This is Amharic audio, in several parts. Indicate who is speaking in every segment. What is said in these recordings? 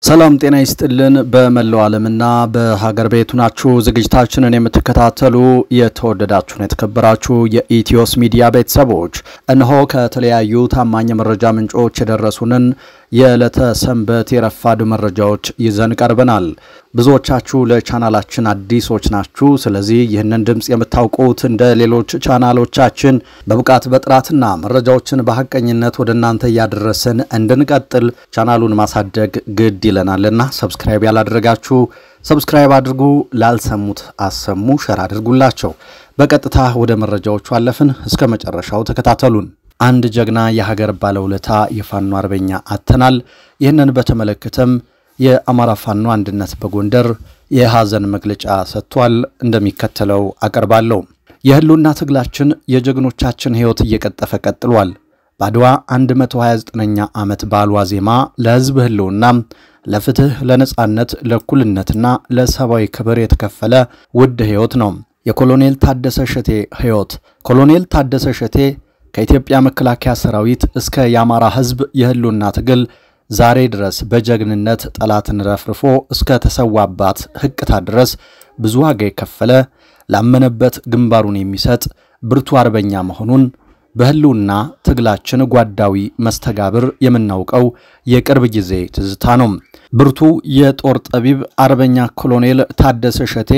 Speaker 1: ሰላም ጤና ይስጥልን በመላው ዓለምና በሀገር ቤት ሆናችሁ ዝግጅታችንን የምትከታተሉ የተወደዳችሁና የተከበራችሁ የኢትዮስ ሚዲያ ቤተሰቦች እነሆ ከተለያዩ ታማኝ መረጃ ምንጮች የደረሱንን የዕለተ ሰንበት የረፋዱ መረጃዎች ይዘን ቀርበናል። ብዙዎቻችሁ ለቻናላችን አዲሶች ናችሁ። ስለዚህ ይህንን ድምጽ የምታውቁት እንደ ሌሎች ቻናሎቻችን በብቃት በጥራትና መረጃዎችን በሐቀኝነት ወደናንተ ያደረሰን እንድንቀጥል ቻናሉን ማሳደግ ግድ ይለናልና ሰብስክራይብ ያላደረጋችሁ ሰብስክራይብ አድርጉ፣ ላልሰሙት አሰሙ፣ ሼር አድርጉላቸው። በቀጥታ ወደ መረጃዎቹ አለፍን። እስከ መጨረሻው ተከታተሉን። አንድ ጀግና የሀገር ባለውለታ የፋኖ አርበኛ አተናል። ይህንን በተመለከተም የአማራ ፋኖ አንድነት በጎንደር የሐዘን መግለጫ ሰጥቷል። እንደሚከተለው አቀርባለሁ። የህልውና ትግላችን የጀግኖቻችን ህይወት እየቀጠፈ ቀጥሏል። ባድዋ 129ኛ ዓመት በዓል ዋዜማ ለህዝብ ህልውና፣ ለፍትህ፣ ለነጻነት፣ ለእኩልነትና ለሰብአዊ ክብር የተከፈለ ውድ ህይወት ነው። የኮሎኔል ታደሰ ሸቴ ህይወት። ኮሎኔል ታደሰ ሸቴ ከኢትዮጵያ መከላከያ ሰራዊት እስከ የአማራ ህዝብ የህልውና ትግል ዛሬ ድረስ በጀግንነት ጠላትን ረፍርፎ እስከ ተሰዋባት ህቅታ ድረስ ብዙ ዋጋ የከፈለ ላመነበት ግንባሩን የሚሰጥ ብርቱ አርበኛ መሆኑን በህልውና ትግላችን ጓዳዊ መስተጋብር የምናውቀው የቅርብ ጊዜ ትዝታ ነው። ብርቱ የጦር ጠቢብ አርበኛ ኮሎኔል ታደሰ ሸቴ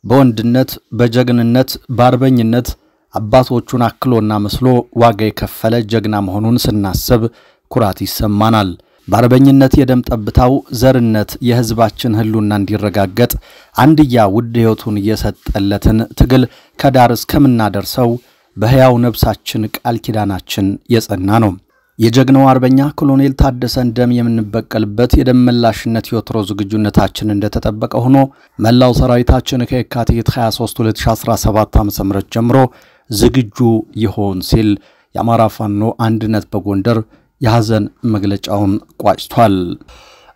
Speaker 1: በወንድነት፣ በጀግንነት፣ በአርበኝነት አባቶቹን አክሎና መስሎ ዋጋ የከፈለ ጀግና መሆኑን ስናስብ ኩራት ይሰማናል። በአርበኝነት የደም ጠብታው ዘርነት የህዝባችን ህልውና እንዲረጋገጥ አንድያ ውድ ህይወቱን የሰጠለትን ትግል ከዳር እስከምናደርሰው በህያው ነፍሳችን ቃል ኪዳናችን የጸና ነው። የጀግናው አርበኛ ኮሎኔል ታደሰን ደም የምንበቀልበት የደም መላሽነት የወትሮ ዝግጁነታችን እንደተጠበቀ ሆኖ መላው ሰራዊታችን ከየካቲት 23 2017 ዓ.ም ጀምሮ ዝግጁ ይሆን ሲል የአማራ ፋኖ አንድነት በጎንደር የሐዘን መግለጫውን ቋጭቷል።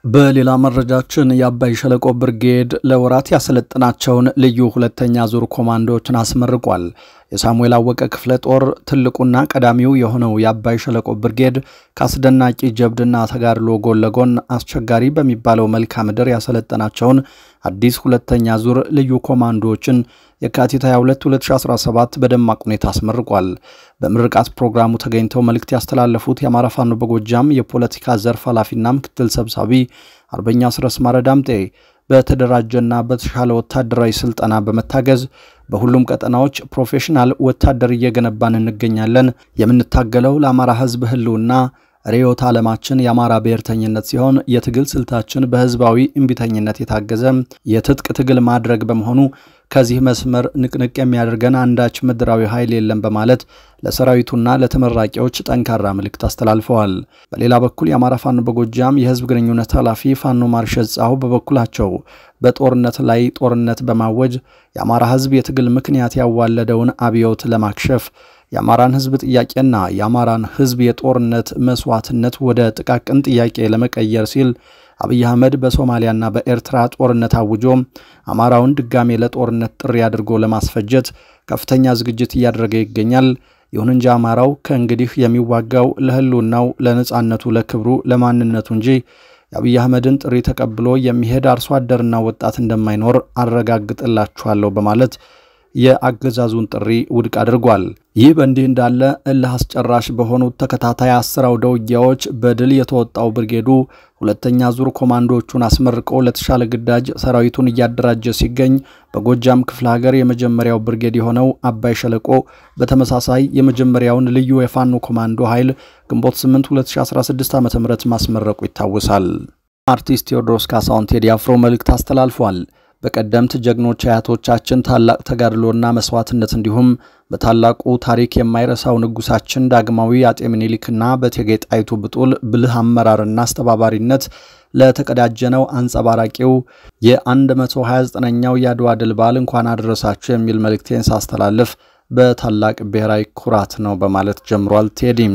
Speaker 1: በሌላ መረጃችን የአባይ ሸለቆ ብርጌድ ለወራት ያሰለጠናቸውን ልዩ ሁለተኛ ዙር ኮማንዶዎችን አስመርቋል። የሳሙኤል አወቀ ክፍለ ጦር ትልቁና ቀዳሚው የሆነው የአባይ ሸለቆ ብርጌድ ካስደናቂ ጀብድና ተጋድሎ ጎን ለጎን አስቸጋሪ በሚባለው መልክዓ ምድር ያሰለጠናቸውን አዲስ ሁለተኛ ዙር ልዩ ኮማንዶዎችን የካቲት 22 2017 በደማቅ ሁኔታ አስመርቋል። በምርቃት ፕሮግራሙ ተገኝተው መልእክት ያስተላለፉት የአማራ ፋኖ በጎጃም የፖለቲካ ዘርፍ ኃላፊና ምክትል ሰብሳቢ አርበኛ ስረስ ማረዳምጤ በተደራጀና በተሻለ ወታደራዊ ስልጠና በመታገዝ በሁሉም ቀጠናዎች ፕሮፌሽናል ወታደር እየገነባን እንገኛለን። የምንታገለው ለአማራ ህዝብ ህልውና ሪዮት ዓለማችን የአማራ ብሔርተኝነት ሲሆን የትግል ስልታችን በህዝባዊ እምቢተኝነት የታገዘ የትጥቅ ትግል ማድረግ በመሆኑ ከዚህ መስመር ንቅንቅ የሚያደርገን አንዳች ምድራዊ ኃይል የለም በማለት ለሰራዊቱና ለተመራቂዎች ጠንካራ መልእክት አስተላልፈዋል። በሌላ በኩል የአማራ ፋኖ በጎጃም የህዝብ ግንኙነት ኃላፊ ፋኖ ማርሸት ጻው በበኩላቸው በጦርነት ላይ ጦርነት በማወጅ የአማራ ህዝብ የትግል ምክንያት ያዋለደውን አብዮት ለማክሸፍ የአማራን ህዝብ ጥያቄና የአማራን ህዝብ የጦርነት መስዋዕትነት ወደ ጥቃቅን ጥያቄ ለመቀየር ሲል አብይ አህመድ በሶማሊያና በኤርትራ ጦርነት አውጆ አማራውን ድጋሜ ለጦርነት ጥሪ አድርጎ ለማስፈጀት ከፍተኛ ዝግጅት እያደረገ ይገኛል። ይሁን እንጂ አማራው ከእንግዲህ የሚዋጋው ለህልውናው፣ ለነጻነቱ፣ ለክብሩ፣ ለማንነቱ እንጂ የአብይ አህመድን ጥሪ ተቀብሎ የሚሄድ አርሶ አደርና ወጣት እንደማይኖር አረጋግጥላችኋለሁ በማለት የአገዛዙን ጥሪ ውድቅ አድርጓል። ይህ በእንዲህ እንዳለ እልህ አስጨራሽ በሆኑት ተከታታይ 10 አውደ ውጊያዎች በድል የተወጣው ብርጌዱ ሁለተኛ ዙር ኮማንዶዎቹን አስመርቆ ለተሻለ ግዳጅ ሰራዊቱን እያደራጀ ሲገኝ በጎጃም ክፍለ ሀገር የመጀመሪያው ብርጌድ የሆነው አባይ ሸለቆ በተመሳሳይ የመጀመሪያውን ልዩ የፋኖ ኮማንዶ ኃይል ግንቦት 8 2016 ዓ.ም ማስመረቁ ይታወሳል። አርቲስት ቴዎድሮስ ካሳሁን ቴዲ አፍሮ መልእክት አስተላልፏል። በቀደምት ጀግኖች አያቶቻችን ታላቅ ተጋድሎና መስዋዕትነት እንዲሁም በታላቁ ታሪክ የማይረሳው ንጉሳችን ዳግማዊ አጤ ምኒልክና በእቴጌ ጣይቱ ብጡል ብልህ አመራርና አስተባባሪነት ለተቀዳጀነው አንጸባራቂው የ129ኛው የአድዋ ድል በዓል እንኳን አደረሳችሁ የሚል መልእክቴን ሳስተላልፍ በታላቅ ብሔራዊ ኩራት ነው በማለት ጀምሯል ቴዲም።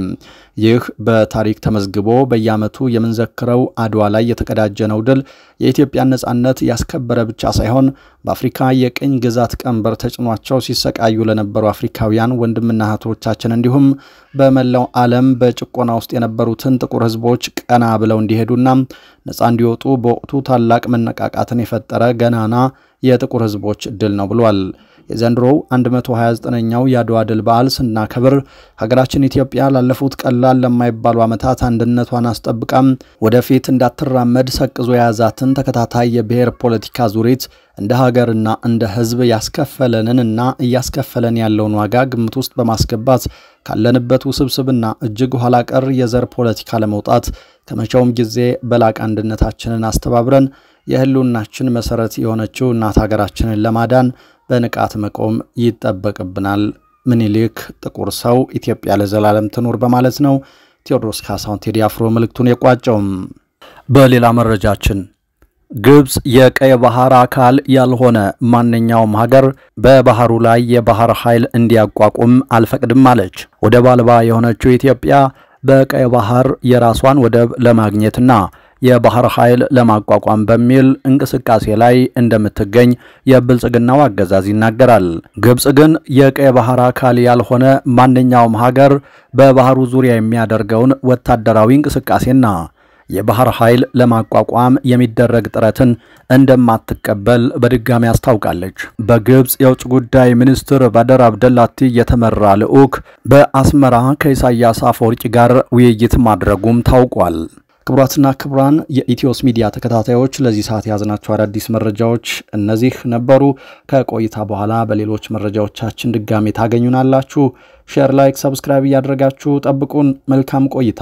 Speaker 1: ይህ በታሪክ ተመዝግቦ በየዓመቱ የምንዘክረው አድዋ ላይ የተቀዳጀነው ድል የኢትዮጵያን ነጻነት ያስከበረ ብቻ ሳይሆን በአፍሪካ የቅኝ ግዛት ቀንበር ተጭኗቸው ሲሰቃዩ ለነበሩ አፍሪካውያን ወንድምና እህቶቻችን እንዲሁም በመላው ዓለም በጭቆና ውስጥ የነበሩትን ጥቁር ህዝቦች ቀና ብለው እንዲሄዱና ነጻ እንዲወጡ በወቅቱ ታላቅ መነቃቃትን የፈጠረ ገናና የጥቁር ህዝቦች ድል ነው ብሏል። የዘንድሮው 129ኛው የአድዋ ድል በዓል ስናከብር ሀገራችን ኢትዮጵያ ላለፉት ቀላል ለማይባሉ ዓመታት አንድነቷን አስጠብቃም ወደፊት እንዳትራመድ ሰቅዞ የያዛትን ተከታታይ የብሔር ፖለቲካ ዙሪት እንደ ሀገርና እንደ ህዝብ ያስከፈለንንና እያስከፈለን ያለውን ዋጋ ግምት ውስጥ በማስገባት ካለንበት ውስብስብና እጅግ ኋላ ቀር የዘር ፖለቲካ ለመውጣት ከመቼውም ጊዜ በላቅ አንድነታችንን አስተባብረን የህልውናችን መሰረት የሆነችው እናት ሀገራችንን ለማዳን በንቃት መቆም ይጠበቅብናል። ምኒልክ ጥቁር ሰው ኢትዮጵያ ለዘላለም ትኑር በማለት ነው ቴዎድሮስ ካሳሁን ቴዲ አፍሮ መልእክቱን የቋጨው። በሌላ መረጃችን ግብጽ የቀይ ባህር አካል ያልሆነ ማንኛውም ሀገር በባህሩ ላይ የባህር ኃይል እንዲያቋቁም አልፈቅድም አለች። ወደብ አልባ የሆነችው ኢትዮጵያ በቀይ ባህር የራሷን ወደብ ለማግኘትና የባህር ኃይል ለማቋቋም በሚል እንቅስቃሴ ላይ እንደምትገኝ የብልጽግናው አገዛዝ ይናገራል። ግብጽ ግን የቀይ ባህር አካል ያልሆነ ማንኛውም ሀገር በባህሩ ዙሪያ የሚያደርገውን ወታደራዊ እንቅስቃሴና የባህር ኃይል ለማቋቋም የሚደረግ ጥረትን እንደማትቀበል በድጋሚ አስታውቃለች። በግብጽ የውጭ ጉዳይ ሚኒስትር ባደር አብደላቲ የተመራ ልዑክ በአስመራ ከኢሳያስ አፈወርቂ ጋር ውይይት ማድረጉም ታውቋል። ክቡራትና ክቡራን የኢትዮስ ሚዲያ ተከታታዮች ለዚህ ሰዓት ያዝናቸው አዳዲስ መረጃዎች እነዚህ ነበሩ። ከቆይታ በኋላ በሌሎች መረጃዎቻችን ድጋሚ ታገኙናላችሁ። ሼር፣ ላይክ፣ ሰብስክራይብ ያደረጋችሁ ጠብቁን። መልካም ቆይታ።